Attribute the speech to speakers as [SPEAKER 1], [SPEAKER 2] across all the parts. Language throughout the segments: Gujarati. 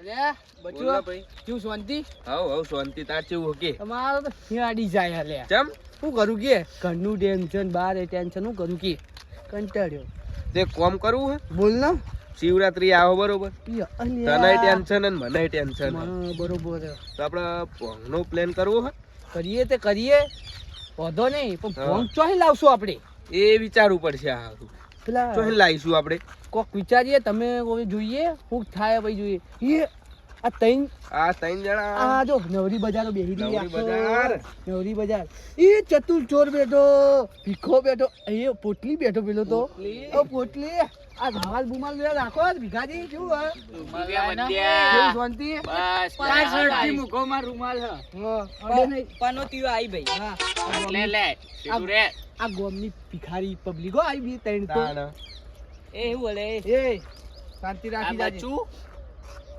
[SPEAKER 1] અલ્યા બચો ભાઈ તું શાંતિ
[SPEAKER 2] હવ શાંતિ તાર કેવું કે
[SPEAKER 1] તમારો તો હિયાડી જાય અલ્યા
[SPEAKER 2] ચમ
[SPEAKER 1] શું કરું કે ઘરનું ટેન્શન બાર એ ટેન્શન હું કરું કે કંટાળ્યો
[SPEAKER 2] તે કોમ કરવું હે
[SPEAKER 1] બોલ ને
[SPEAKER 2] શિવરાત્રી આવો બરોબર તને ટેન્શન અને મને ટેન્શન
[SPEAKER 1] બરોબર
[SPEAKER 2] તો આપણે ભોંગનો પ્લાન કરવો હે
[SPEAKER 1] કરીએ તે કરીએ વધો નહીં પણ ભોંગ ચોહી લાવશું આપણે
[SPEAKER 2] એ વિચારવું પડશે આ
[SPEAKER 1] પેલા
[SPEAKER 2] ચોહી લાવીશું આપણે
[SPEAKER 1] કોક વિચારીએ તમે કોઈ જોઈએ શું થાય ભાઈ જોઈએ એ આ ત્રણ
[SPEAKER 2] જણા
[SPEAKER 1] આ જો નવરી બજારો બેહી રહી
[SPEAKER 2] નવરી બજાર.
[SPEAKER 1] નવરી બજાર એ ચતુર ચોર બેઠો ભીખો બેઠો એ પોટલી બેઠો પેલો તો પોટલી આ ધમાલ બુમાલ બધા રાખો ભીખાજી કેવું હે કેવું શાંતિ
[SPEAKER 3] બસ
[SPEAKER 1] પાછળથી મુખો માં રૂમાલ હે
[SPEAKER 3] પનોતીઓ આઈ ભાઈ
[SPEAKER 1] હા
[SPEAKER 3] લે લે સીધું રે
[SPEAKER 1] આ ગોમની ભિખારી પબ્લિકો આવી બી ત્રણ તો
[SPEAKER 3] એ એવું બોલે
[SPEAKER 1] એ શાંતિ રાખી જાજે
[SPEAKER 3] બચ્ચું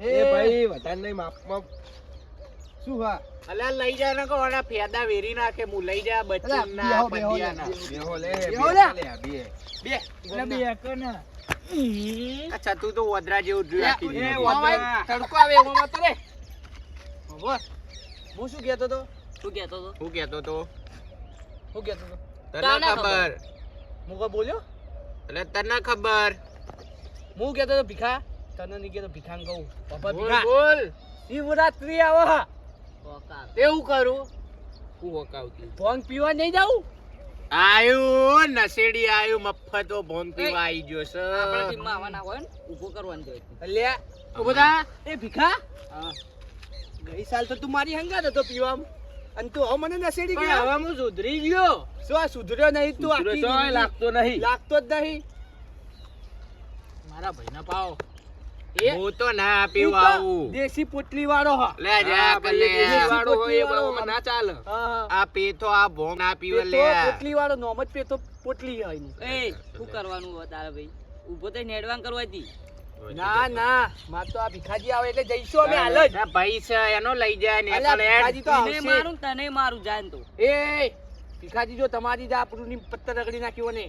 [SPEAKER 2] એ ભાઈ વધારે નહીં માપમાં
[SPEAKER 1] શું હા
[SPEAKER 3] અલા લઈ જા ને કોના ફેદા વેરી નાખે મુ લઈ જા બચ્ચું ના
[SPEAKER 1] બેહો,
[SPEAKER 3] પડિયાના
[SPEAKER 2] બેહો લે
[SPEAKER 1] બેહો લે.
[SPEAKER 2] બે
[SPEAKER 3] બે
[SPEAKER 1] એટલે બે એકને
[SPEAKER 3] અચ્છા તું તો વદરા જેવું જ રાખી
[SPEAKER 1] એ
[SPEAKER 3] દીધું.
[SPEAKER 1] વાવાય તડકો આવે એમાં તો રે હવે હું શું કહેતો તો
[SPEAKER 3] શું કહેતો તો
[SPEAKER 1] હું કહેતો તો
[SPEAKER 3] તને
[SPEAKER 1] ખબર
[SPEAKER 3] ખબર
[SPEAKER 1] હું કોઈ બોલ્યો
[SPEAKER 3] એટલે તને ખબર
[SPEAKER 1] હું કહેતો તો ભીખા તને નહીં કહેતો ભીખાન કહું બાપા
[SPEAKER 3] બોલ
[SPEAKER 1] ભીખા
[SPEAKER 3] બોલ
[SPEAKER 1] શિવરાત્રી આવે હા એવું કરું
[SPEAKER 3] હું વકાવતી
[SPEAKER 1] ભોંગ પીવા નહીં જાઉં
[SPEAKER 3] આયુ નસેડી આયુ મફતો ભોંગ પીવા આવી ગયો છે
[SPEAKER 4] આપણા ટીમમાં આવવાના હોય ને ઊભો કરવાનું જોઈએ
[SPEAKER 1] અલ્યા ઓ બધા એ ભીખા ગઈ સાલ તો તું મારી હંગાત હતો પીવામાં અને તું હવે મને નસેડી
[SPEAKER 3] પણ
[SPEAKER 1] ગયો
[SPEAKER 3] હવે હું સુધરી ગયો
[SPEAKER 1] શું આ સુધર્યો નહીં તું
[SPEAKER 2] સુધર્યો
[SPEAKER 1] આખી
[SPEAKER 2] ચોય
[SPEAKER 1] જિંદગી?
[SPEAKER 2] લાગતો નહીં.
[SPEAKER 1] લાગતો જ નહીં
[SPEAKER 3] મારા ભાઈના પાવ
[SPEAKER 1] એ
[SPEAKER 3] હું તો ના
[SPEAKER 1] ઈ
[SPEAKER 3] પીવા
[SPEAKER 1] તો
[SPEAKER 3] આવું
[SPEAKER 1] દેશી પોટલી વાળો હા
[SPEAKER 3] લે જા
[SPEAKER 2] હા, ભાઈ,
[SPEAKER 3] કલે
[SPEAKER 2] દેશી વાળો હોય એ
[SPEAKER 1] વાળો
[SPEAKER 2] બહુ ના ચાલે
[SPEAKER 3] આ પેથો આ ભોંગ ના પીવે લે
[SPEAKER 1] પોટલી વાળો નોમ જ પેતો પોટલી હોય એનું.
[SPEAKER 4] એ શું કરવાનું હોય તારે ભાઈ ઊભો થઈને હેડવાન કરવાથી
[SPEAKER 1] ના ના માર તો આ ભીખાજી આવે એટલે જઈશું અમે હાલ જ
[SPEAKER 3] આ ભાઈ છે એનો લઈ જાય ને
[SPEAKER 1] અલ્યા,
[SPEAKER 3] એટલે
[SPEAKER 1] ભીખાજી તો
[SPEAKER 4] તને
[SPEAKER 1] આવશે
[SPEAKER 4] મારું તને મારું જાય ને તો
[SPEAKER 1] એ ભીખાજી જો તમારી જ આપણું પત્તર રગડી નાખ્યો ને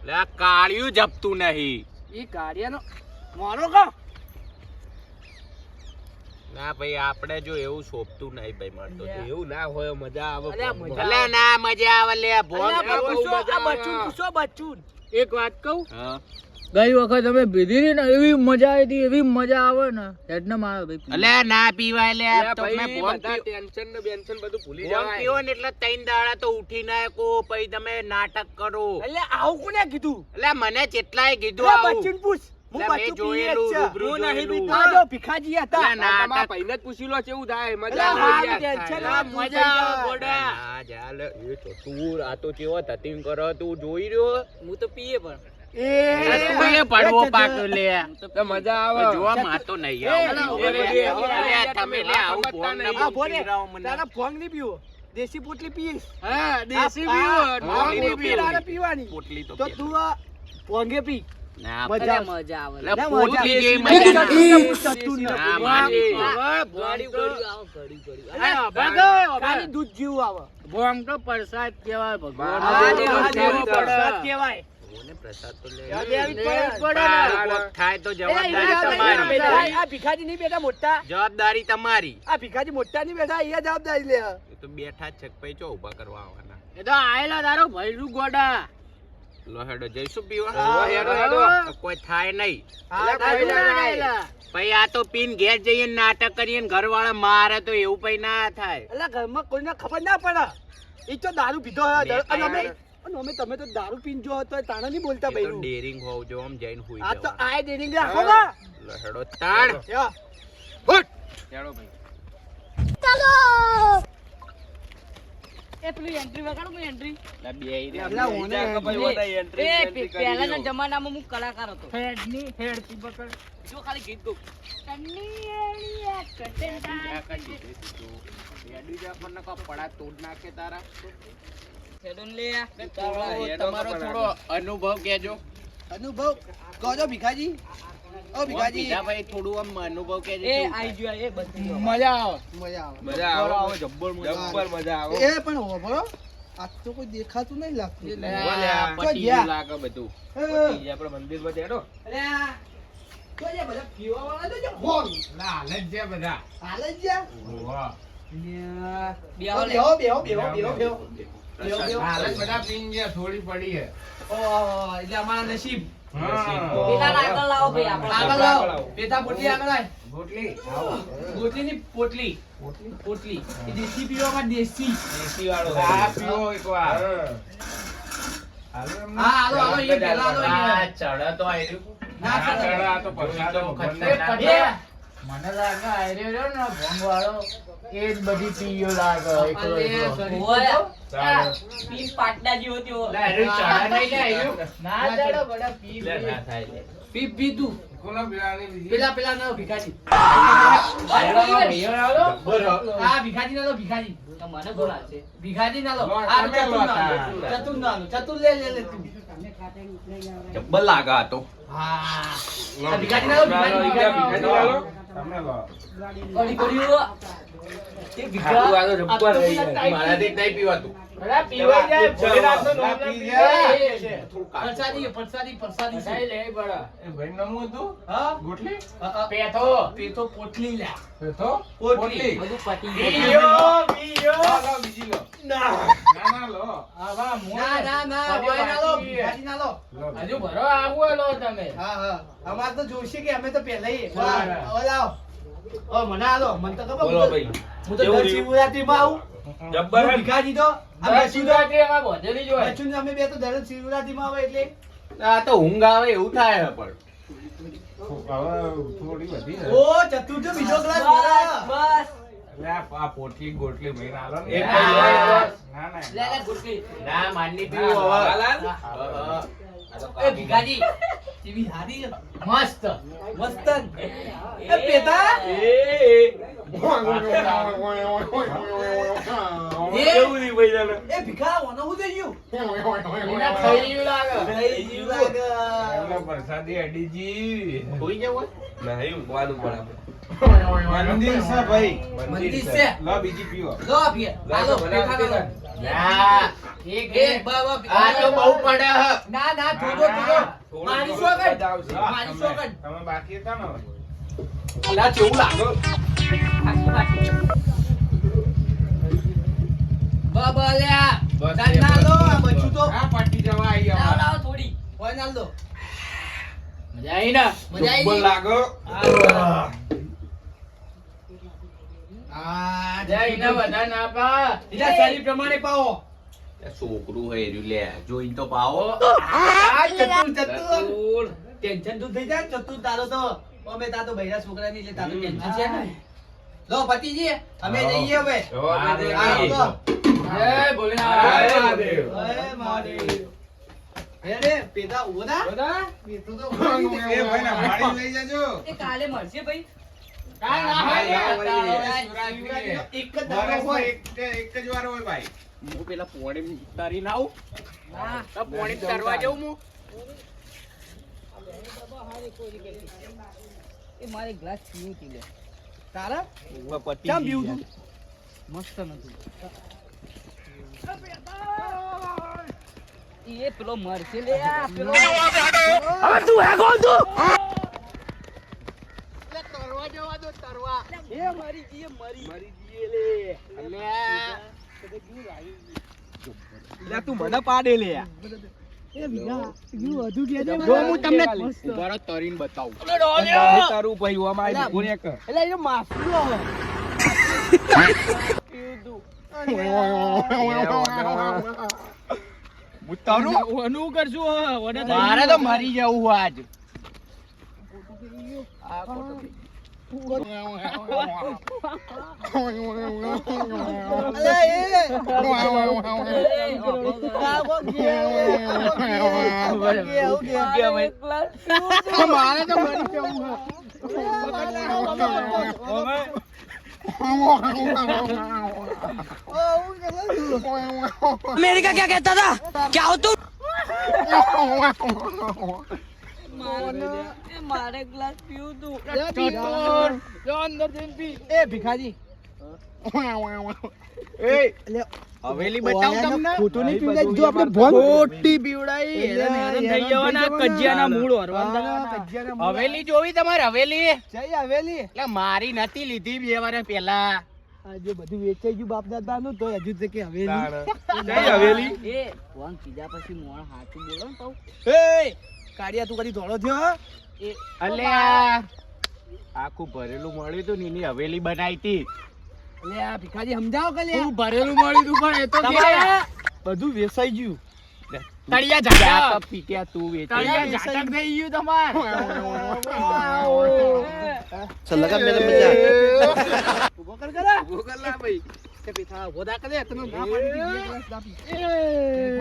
[SPEAKER 3] લે આ કાળિયું જપતું નહીં
[SPEAKER 1] એ ગાડિયાનો મારો કા
[SPEAKER 3] ના ભાઈ આપણે જો એવું શોભતું નહીં ભાઈ મળતો
[SPEAKER 1] લે.
[SPEAKER 2] એવું ના હોય મજા આવે
[SPEAKER 1] અલ્યા,
[SPEAKER 2] ભોંગમાં.
[SPEAKER 1] મજા
[SPEAKER 3] ભલે ના મજા આવે લે ભોંગ
[SPEAKER 1] અલ્યા,
[SPEAKER 3] કેવો
[SPEAKER 1] પૂછો,
[SPEAKER 3] મજા
[SPEAKER 1] આ
[SPEAKER 3] આવે.
[SPEAKER 1] બચ્ચું પૂછો, બચ્ચું.
[SPEAKER 4] એક વાત કહું
[SPEAKER 3] હા.
[SPEAKER 4] ગઈ વખત અમે ભીધી ને એવી મજા આવી હતી એવી મજા આવે ને હેડને મારે ભાઈ
[SPEAKER 3] અલે ના પીવાય લે
[SPEAKER 2] અલ્યા,
[SPEAKER 3] તો મેં
[SPEAKER 2] ભાઈ,
[SPEAKER 3] ભોંગ
[SPEAKER 2] બધા
[SPEAKER 3] પીવું.
[SPEAKER 2] ટેન્શન ને બેન્શન બધું ભૂલી
[SPEAKER 3] ભોંગ
[SPEAKER 2] જવાય.
[SPEAKER 3] પીવો ને એટલે ત્રણ દાડા તો ઉઠી ના કો પછી તમે નાટક કરો
[SPEAKER 1] એટલે આવું કોને કીધું
[SPEAKER 3] એટલે મને જેટલાય કીધું
[SPEAKER 1] અલ્યા,
[SPEAKER 3] આવું
[SPEAKER 1] બચ્ચું પૂછ હું
[SPEAKER 3] અલ્યા, મેં
[SPEAKER 1] બચ્ચું પીએ જ
[SPEAKER 3] જોયેલું,
[SPEAKER 1] છે.
[SPEAKER 3] રૂબરૂ
[SPEAKER 1] હું નહીં
[SPEAKER 3] જોયેલું.
[SPEAKER 1] પીતો. આ જો ભીખાજી હતા
[SPEAKER 3] અલ્યા, ના.
[SPEAKER 2] આ તમારા ભાઈને જ પૂછી લો કેવું થાય મજા
[SPEAKER 1] અલ્યા,
[SPEAKER 2] આવે
[SPEAKER 1] હા,
[SPEAKER 2] યાર.
[SPEAKER 1] ટેન્શન
[SPEAKER 3] આ
[SPEAKER 1] ના,
[SPEAKER 3] મજા આવે
[SPEAKER 1] જાય.
[SPEAKER 3] ગોડા. ના, જા લે. એ તો તું આ તો કેવો ધતિંગ કરો તું જોઈ રહ્યો
[SPEAKER 4] હું તો પીએ પણ
[SPEAKER 1] એ
[SPEAKER 3] તું એ પડવો પાક લે
[SPEAKER 2] તો મજા આવે
[SPEAKER 3] જોવા માતો નહીં
[SPEAKER 1] એ,
[SPEAKER 3] આવું.
[SPEAKER 1] ઉભો રે,
[SPEAKER 3] અરે,
[SPEAKER 1] ઉભો રે.
[SPEAKER 3] અરે, તમે લે આવું
[SPEAKER 2] સમજતા
[SPEAKER 3] ભોંગ ને
[SPEAKER 2] નહીં.
[SPEAKER 1] આ
[SPEAKER 3] ભોંગ
[SPEAKER 1] ભોરે,
[SPEAKER 3] પીવડાવો મને.
[SPEAKER 1] તારા ભોંગ નહીં પીવો દેશી પોટલી પીશ
[SPEAKER 3] હા, દેશી
[SPEAKER 1] આ-
[SPEAKER 3] પીવો,
[SPEAKER 1] આ
[SPEAKER 3] ઢોલી નહીં
[SPEAKER 1] પોટલી તારે
[SPEAKER 3] પીવી.
[SPEAKER 1] પીવાની
[SPEAKER 3] પોટલી તો
[SPEAKER 1] તો
[SPEAKER 3] પીવી.
[SPEAKER 1] તું આ ભોંગે પી
[SPEAKER 3] ના,
[SPEAKER 1] મજા
[SPEAKER 4] અરે મજા આવે
[SPEAKER 3] લે,
[SPEAKER 1] ના,
[SPEAKER 3] પોટલી
[SPEAKER 1] મજા.
[SPEAKER 3] જેવી
[SPEAKER 1] દેશી
[SPEAKER 3] મજા ના
[SPEAKER 1] પોટલી
[SPEAKER 3] આવે.
[SPEAKER 1] ચતું ના.
[SPEAKER 3] ના,
[SPEAKER 1] ભોંગ
[SPEAKER 3] માની
[SPEAKER 1] પી.
[SPEAKER 3] તો.
[SPEAKER 4] ઘડી ઘડી આવો ઘડી ઘડી
[SPEAKER 1] અલ્યા,
[SPEAKER 3] ભગો,
[SPEAKER 1] ખાલી દૂધ જેવું આવે
[SPEAKER 3] ભોંગ તો પ્રસાદ કહેવાય ભગવાન.
[SPEAKER 2] હા,
[SPEAKER 1] આ
[SPEAKER 2] દેવો,
[SPEAKER 1] દેવો,
[SPEAKER 2] દેવો,
[SPEAKER 1] દેવો,
[SPEAKER 2] દેવો.
[SPEAKER 1] પ્રસાદ કહેવાય
[SPEAKER 3] ભગવાનને પ્રસાદ તો લે.
[SPEAKER 1] યાદ આવી જ પડે.
[SPEAKER 3] લેવી જ પડે ને. કોક થાય તો જવાબદારી તમારી.
[SPEAKER 1] આ ભીખાજી નહીં બેઠા મોટા
[SPEAKER 3] જવાબદારી તમારી.
[SPEAKER 1] આ ભીખાજી મોટા નહીં બેઠા એ જવાબદારી લે
[SPEAKER 3] એ તો બેઠા જ છે કે પછી ચો ઊભા કરવા આવવાના.
[SPEAKER 4] એ તો આયેલો તારો ભૈરું ગોડા
[SPEAKER 3] લો હેડો જઈશું પીવા.
[SPEAKER 1] હા,
[SPEAKER 2] હેડો, હેડો.
[SPEAKER 3] તો કોઈ થાય નહીં.
[SPEAKER 1] હા,
[SPEAKER 2] કોઈ
[SPEAKER 1] ના,
[SPEAKER 2] ના.
[SPEAKER 1] આયેલા.
[SPEAKER 3] પછી આ તો પીન ઘેર જઈએ ને નાટક કરીએ ને ઘરવાળા મારે તો એવું પછી ના થાય.
[SPEAKER 1] અલા, ઘરમાં કોઈને ખબર ના પડે ઈ તો દારૂ પીધો હોય
[SPEAKER 3] મેં
[SPEAKER 1] અને અમે
[SPEAKER 3] કાંઈ-
[SPEAKER 1] અને અમે તમે તો દારૂ પીને જો તો તાણા નહીં બોલતા
[SPEAKER 3] એ તો
[SPEAKER 1] બૈરું
[SPEAKER 3] ડેરિંગ હોવું જો આમ જઈને હુઈ
[SPEAKER 1] આ તો
[SPEAKER 3] જવાનું.
[SPEAKER 1] આય દેનિંગ રાખો ના
[SPEAKER 3] લો હેડો તાણ.
[SPEAKER 1] યા.
[SPEAKER 2] હેડો ભાઈ.
[SPEAKER 4] એ પેલું એન્ટ્રી વગાડો હું એન્ટ્રી
[SPEAKER 3] લા બેહી રે.
[SPEAKER 1] અલા, ઓને
[SPEAKER 2] બીજા કે ભાઈ ઓને entry
[SPEAKER 4] એ
[SPEAKER 2] entry કરી
[SPEAKER 4] પહેલાના
[SPEAKER 2] લ્યો.
[SPEAKER 4] જમાનામાં હું કલાકાર હતો
[SPEAKER 1] હેડની હેડ થી પકડ
[SPEAKER 4] જો ખાલી ગીત ગાઉં
[SPEAKER 3] આ કઈ દીધું તું? રેડી જ આપણને કાં પડા તોડ નાખે તારા.
[SPEAKER 4] ખેડૂન લે
[SPEAKER 3] તમારો થોડો અનુભવ કેજો.
[SPEAKER 1] અનુભવ કહો ભીખાજી ઓ ભીખાજી
[SPEAKER 3] બીજા ભાઈ થોડું આમ અનુભવ કેજો.
[SPEAKER 4] એ
[SPEAKER 3] શું
[SPEAKER 4] આઈ
[SPEAKER 3] થાય?
[SPEAKER 4] ગયો એ બધી
[SPEAKER 1] મજા આવે મજા આવે
[SPEAKER 2] મજા આવે જબ્બર મજા આવે
[SPEAKER 1] એ પણ હોભળો આ તો કોઈ દેખાતું નહીં લાગતું
[SPEAKER 3] લે,
[SPEAKER 2] બોલ્યા.
[SPEAKER 3] પટી ગયું લાગે બધું.
[SPEAKER 1] એ,
[SPEAKER 2] આપણે મંદિરમાં હેડો
[SPEAKER 1] અલ્યા, તો જે બધા પીવાવાળા તો જે હોંગ.
[SPEAKER 3] હાલ જ છે બધા.
[SPEAKER 1] હાલ જ જ્યાં.
[SPEAKER 3] વાહ.
[SPEAKER 1] બેહો, બેહો, બેહો, બેહો, બેહો.
[SPEAKER 3] હાલ જ બધા પીને ગયા, થોડી પડી છે.
[SPEAKER 1] એટલે અમારા નસીબ.
[SPEAKER 3] હા.
[SPEAKER 1] આગળ લાવો. પેટા પોટલી આગળ આય.
[SPEAKER 3] ગોટલી.
[SPEAKER 1] ગોટલીની પોટલી. પોટલી. એ દેશી પીવામાં દેશી.
[SPEAKER 3] આ પીવો એકવાર.
[SPEAKER 1] હા, હાલો, હાલો, એ પહેલા હાલો, એ.
[SPEAKER 3] આ ચડે તો આયરું.
[SPEAKER 1] ના,
[SPEAKER 3] આ
[SPEAKER 1] ચડે.
[SPEAKER 3] ચડે, આ તો પ્રસાદ
[SPEAKER 1] એ,
[SPEAKER 4] મને લાગે આયરો રહ્યો ને ભંગ વાળો એ જ બધી પીયો લાગે એકલો
[SPEAKER 1] અલે,
[SPEAKER 4] એકલો.
[SPEAKER 1] sorry.
[SPEAKER 3] લે, આયરું ચડે નહીં લે, આયરું.
[SPEAKER 4] ના ચડો બડા પી
[SPEAKER 3] લે,
[SPEAKER 4] પી.
[SPEAKER 3] ના થાય લે.
[SPEAKER 1] પી તું.
[SPEAKER 3] કોનો પીવાની બીજી?
[SPEAKER 1] પેલા ના ભિખાજી.
[SPEAKER 3] આયરો ભાઈઓ આલો.
[SPEAKER 1] હા, ભિખાજી ના લો, ભિખાજી. ભિખાજી ના લો.
[SPEAKER 3] લો,
[SPEAKER 1] આ
[SPEAKER 3] તમે લો,
[SPEAKER 1] ચતુર ના લો. ચતુર લે તું.
[SPEAKER 2] જબ્બર લાગે આ તો.
[SPEAKER 1] હા. આ ભિખાજી ના લો, ભિખાજી ના લો.
[SPEAKER 3] તમે લો.
[SPEAKER 2] ખાટું આ તો જબ્બર રહી જાય.
[SPEAKER 3] મારાથી જ નહીં પીવાતું.
[SPEAKER 4] બડા પીવાઈ જાય ભોલેનાથનો નામ
[SPEAKER 3] ના,
[SPEAKER 4] ના
[SPEAKER 3] પી
[SPEAKER 4] પીવાય.
[SPEAKER 3] જાય.
[SPEAKER 1] પ્રસાદી છે.
[SPEAKER 4] નહીં લે બડા.
[SPEAKER 3] એ ભાઈનું નામ શું હતું?
[SPEAKER 1] હા?
[SPEAKER 3] ગોટલી?
[SPEAKER 4] પેથો.
[SPEAKER 1] પેતો પોટલી લે.
[SPEAKER 3] પેથો?
[SPEAKER 1] પોટલી.
[SPEAKER 4] બધું પતી
[SPEAKER 3] બીજો,
[SPEAKER 4] ગયું.
[SPEAKER 3] લો, બીજી લો. ના, લો.
[SPEAKER 4] આવા મોં
[SPEAKER 1] ના,
[SPEAKER 4] હજુ
[SPEAKER 1] ભાઈ ના લો,
[SPEAKER 4] બાકી છે.
[SPEAKER 1] ભિખાજી ના લો.
[SPEAKER 3] લો.
[SPEAKER 4] હજુ ભરો આવું લો તમે.
[SPEAKER 1] હા. અમાર તો જોશે કે અમે તો પહેલા
[SPEAKER 4] બરાબર.
[SPEAKER 1] લાવો. મને આલો. મને તો ખબર.
[SPEAKER 2] બોલો ભાઈ.
[SPEAKER 1] હું તો
[SPEAKER 2] કેવું
[SPEAKER 1] દર
[SPEAKER 2] રહ્યું?
[SPEAKER 1] શિવરાત્રીમાં આવું.
[SPEAKER 2] જબ્બર
[SPEAKER 1] હું
[SPEAKER 2] હે?
[SPEAKER 1] ભિખાજી તો અમે
[SPEAKER 4] બસ શિવરાત્રી એમાં બોધેલી જ હોય.
[SPEAKER 1] બચ્ચું ને અમે બે તો દર શિવરાત્રીમાં આવે એટલે
[SPEAKER 2] આ તો ઊંઘ આવે એવું થાય પણ.
[SPEAKER 3] હવે થોડી વધી ને.
[SPEAKER 1] ઓ ચતુર્થ બીજો ક્લાસ
[SPEAKER 3] એટલે આ પોટલી ગોટલી ભાઈને આલો ને.
[SPEAKER 2] એક
[SPEAKER 3] ના,
[SPEAKER 2] ભાઈ
[SPEAKER 3] ના, ના.
[SPEAKER 2] ના માનની
[SPEAKER 1] પીવું હવે.
[SPEAKER 2] હાલાલ?
[SPEAKER 1] એ ભિખાજી જેવી હારી છે. મસ્ત એ પેતા
[SPEAKER 2] કેવું રી ભાઈ તને?
[SPEAKER 1] એ ભિખા ઓનો હું થઈ ગયું
[SPEAKER 4] એના થઈ રહ્યું લાગે.
[SPEAKER 1] થઈ ગયું લાગે.
[SPEAKER 3] એમનો પ્રસાદી અડીજી.
[SPEAKER 2] હોઈ જવું હોય? નહીં ઊંઘવાનું પણ આપણે.
[SPEAKER 3] મંદિર છે ભાઈ.
[SPEAKER 1] મંદિર છે.
[SPEAKER 3] લો, બીજી પીવો.
[SPEAKER 1] લો ભી હાલો
[SPEAKER 2] મને આપી
[SPEAKER 1] પેટા
[SPEAKER 2] દે.
[SPEAKER 3] ના.
[SPEAKER 1] એક બાબા
[SPEAKER 3] આ તો બહુ પડે હ.
[SPEAKER 1] ના થોડો મારી સો કર
[SPEAKER 3] હા,
[SPEAKER 1] મારી સો કર
[SPEAKER 3] તમે બાકી હતા ને.
[SPEAKER 2] અલા કેવું લાગે?
[SPEAKER 1] બાબા લ્યા
[SPEAKER 3] બસ
[SPEAKER 1] ચાલ ના લો આ બચ્ચું તો
[SPEAKER 3] હા, પટી જવા આઈ હવે.
[SPEAKER 1] ઓય ના લો
[SPEAKER 4] મજા આવી ને?
[SPEAKER 1] મજા આવી
[SPEAKER 3] જબ્બર
[SPEAKER 1] ગઈ?
[SPEAKER 3] લાગે.
[SPEAKER 1] આ
[SPEAKER 4] જય ને બધા ના પા.
[SPEAKER 1] બીજા શરીર પ્રમાણે પાવો
[SPEAKER 2] છોકરું હોય રહ્યું લે જોઈ તો પાવો.
[SPEAKER 1] આ ચતુર
[SPEAKER 2] ચતુર.
[SPEAKER 1] ટેન્શન તું થઈ જાય ચતુર તારો તો અમે તાર તો બૈરા છોકરા ની એટલે તારું ટેન્શન છે ને લો પતિજી અમે જઈએ હવે
[SPEAKER 2] હવે અમે જઈએ.
[SPEAKER 1] હા, તો.
[SPEAKER 4] જય ભોલેનાથ.
[SPEAKER 3] જય મહાદેવ.
[SPEAKER 1] જય મહાદેવ. હે રે પેદા ઓના
[SPEAKER 4] બધા?
[SPEAKER 1] પેતો તો
[SPEAKER 3] એ ભાઈને મારી લઈ જજો.
[SPEAKER 4] કાંઈ ના
[SPEAKER 3] હા,
[SPEAKER 4] હોય.
[SPEAKER 3] યાર, ભાઈ,
[SPEAKER 4] તારો.
[SPEAKER 3] શિવરાત્રી.
[SPEAKER 1] એક જ દાડો
[SPEAKER 3] વરસમાં
[SPEAKER 1] હોય
[SPEAKER 3] એક જ વાર હોય ભાઈ.
[SPEAKER 2] હું પેલા પોણી તારી ના આવું? તો પોણી તરવા જવું હું?
[SPEAKER 1] તારા
[SPEAKER 2] પતી
[SPEAKER 1] ચમ
[SPEAKER 2] ગઈ
[SPEAKER 1] પીવું
[SPEAKER 2] યાર.
[SPEAKER 1] મસ્ત નતું
[SPEAKER 2] લે તું મને પાડે લે.
[SPEAKER 1] જો હું તમને
[SPEAKER 2] ઉભારો તરીને બતાવું.
[SPEAKER 1] એટલે
[SPEAKER 2] તારું ભાઈ ઓમાં આવી બોલે કે.
[SPEAKER 1] એ માફલો
[SPEAKER 2] હું તારું
[SPEAKER 4] ઓનું કરશું હવે. ઓને થઈ
[SPEAKER 2] મારે
[SPEAKER 4] ગયું.
[SPEAKER 2] તો મરી જવું આજ.
[SPEAKER 1] મારે તો મરી જવું अमेरिका क्या कहता था क्या हो तुम
[SPEAKER 4] મારે ગ્લાસ પીવું તું.
[SPEAKER 1] એ ભિખાજી
[SPEAKER 3] હવેલી બતાવું તમને
[SPEAKER 1] ખોટું નહીં પીવડાય. જો આપણે ભોંગ
[SPEAKER 4] ખોટી પીવડાઈ હેરાન હેરાન થઈ જવાના કજિયાના મૂળ હરવાના.
[SPEAKER 3] હવેલી જોવી તમારે હવેલી
[SPEAKER 1] જઈ હવેલી.
[SPEAKER 3] એટલે મારી નથી લીધી 2 વર્ષ પહેલા
[SPEAKER 1] આ જે બધું વેચાઈ ગયું બાપ દાદાનું તો હજુ તો કે હવેલી.
[SPEAKER 2] જઈ હવેલી
[SPEAKER 4] એ ફોન કીધા પછી મોણ હાચું બોલો ને તો
[SPEAKER 1] એ કાળિયા તું કદી ધોળો થયો?
[SPEAKER 3] અલ્યા આખું ભરેલું મળ્યું હતું ને એની હવેલી બનાવી હતી
[SPEAKER 1] લે આ ભિખારી સમજાવો કે લે.
[SPEAKER 4] હું ભરેલું મળ્યું તું પણ એ તો
[SPEAKER 3] તમારે
[SPEAKER 1] બધું વેચાઈ ગયું.
[SPEAKER 3] તળિયા ઝાટા પીટ્યા તું વેચી
[SPEAKER 4] તળિયા ઝાટક થઈ ગયું તમાર.
[SPEAKER 1] ઉભો કર કરા.
[SPEAKER 2] ઉભો કર લા ભાઈ.
[SPEAKER 1] તે પીઠા ઉભો થા કરે તને ના પાડી દીધી એક ગ્લાસ દાપી.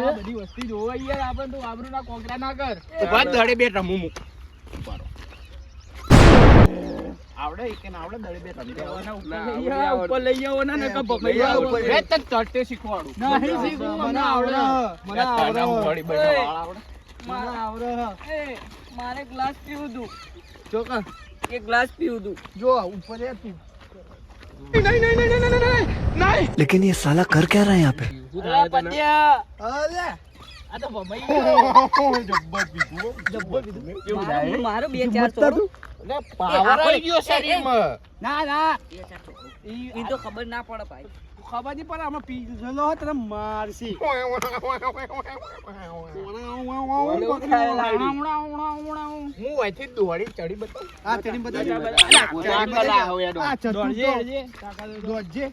[SPEAKER 4] આ બધી વસ્તી જોવા યાર આપણે તો આબરૂ ના કોકરા ના કર.
[SPEAKER 3] ઉભા દડે બે રમું મૂક આવડે કે ના આવડે દડે બે રમી
[SPEAKER 4] દેવાના ઉપર
[SPEAKER 2] ના,
[SPEAKER 4] લઈ આવો, ઉપર લઈ આવો ને નકર ભમૈયા
[SPEAKER 1] ઉપર.
[SPEAKER 3] બે તક ચડતે શીખવાડું
[SPEAKER 4] નહીં શીખવું, મને આવડે.
[SPEAKER 1] મને આવડે.
[SPEAKER 3] વળી બધા વાળ આવડે
[SPEAKER 1] મને આવડે.
[SPEAKER 4] મારે ગ્લાસ પીવું તું,
[SPEAKER 1] જો કર.
[SPEAKER 4] એક ગ્લાસ પીવું તું.
[SPEAKER 1] જો ઉપર એ તું.
[SPEAKER 5] लेकिन ये साला कर क्या रहा है यहाँ पे?
[SPEAKER 4] અલા પત્યા,
[SPEAKER 1] અલે
[SPEAKER 4] આ તો ભમૈયા.
[SPEAKER 1] ડબ્બો પીધું.
[SPEAKER 4] મારું બે
[SPEAKER 1] તું મતતા તું.
[SPEAKER 3] એટલે પાવર આવી ગયો શરીરમાં
[SPEAKER 1] ના ના
[SPEAKER 4] ઈ તો ખબર ના પડે ભાઈ.
[SPEAKER 1] ખબર નહીં પડે આમાં પી ગયેલો હોય તને મારશી.
[SPEAKER 3] હું અહીંથી દોડી ચડી બતાવું
[SPEAKER 1] આ તેની બધા આ ચતુર
[SPEAKER 4] દોડજે,
[SPEAKER 1] તો
[SPEAKER 4] દોડજે.
[SPEAKER 1] દોડજે.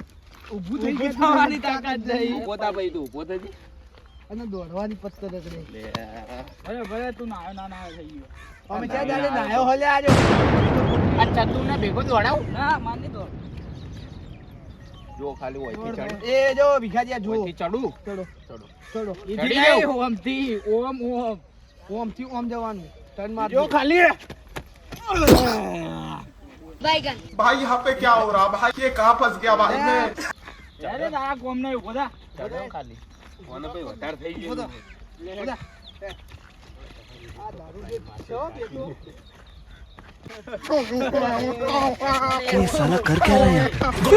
[SPEAKER 1] ઊભું થઈ
[SPEAKER 4] ઊભું
[SPEAKER 1] ગયું
[SPEAKER 4] થવાની તાકાત નહીં.
[SPEAKER 2] ઉભો થા ભાઈ તું ઉભો થજી.
[SPEAKER 1] અને દોડવાની પત્તર કરે.
[SPEAKER 4] ભલે ભલે તું નાયો ના નાયો થઈ ગયો.
[SPEAKER 1] અમે ત્યાં દાડે નાયો હલે આજો.
[SPEAKER 3] આ ચતુર ને ભેગો દોડાવું
[SPEAKER 4] ના માની દો.
[SPEAKER 2] જો ખાલી ઓયથી ચડ.
[SPEAKER 1] એ જો ભિખારી આ જો.
[SPEAKER 3] ઓયથી ચડું
[SPEAKER 1] ચડો
[SPEAKER 2] ચડો.
[SPEAKER 1] ચડો.
[SPEAKER 3] ચડી
[SPEAKER 4] નહીં,
[SPEAKER 3] જાઉં.
[SPEAKER 4] ઓમથી, ઓમ ઓમ.
[SPEAKER 1] ઓમ થી ઓમ જવાનું. ટર્ન માર
[SPEAKER 3] જો ખાલી
[SPEAKER 6] भाई यहाँ पे क्या हो रहा भाई ये कहाँ फंस गया भाई मैं
[SPEAKER 4] અરે તારા કોમ નહીં ઉભો થા.
[SPEAKER 3] ચડો ખાલી
[SPEAKER 2] કોને ભાઈ વધારે થઈ
[SPEAKER 1] ઉભો થા.
[SPEAKER 2] ગયું
[SPEAKER 1] બધા. આ દારૂ જે છો બેટો.
[SPEAKER 5] ये साला कर क्या रहा है यहाँ पे?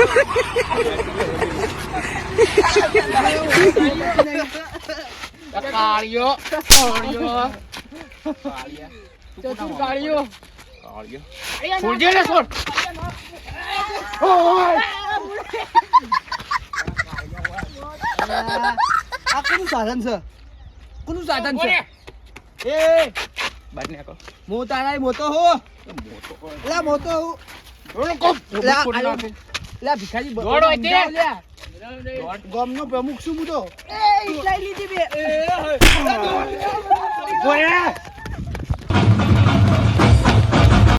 [SPEAKER 3] કાળિયો કાળિયો
[SPEAKER 4] ચતુર કાળિયો.
[SPEAKER 3] છોડજે ને છોડ
[SPEAKER 1] આ કોનું સાધન છે? કોનું સાધન છે? એ
[SPEAKER 3] બાદ ને આકો
[SPEAKER 1] મોતારાય મોતો હો. લા મોતો હો. લા આયો. લા ભિખારી
[SPEAKER 3] દોડ હોય તે.
[SPEAKER 1] સમજાવ લ્યા. ગામનો પ્રમુખ છું હું તો.
[SPEAKER 3] બોલે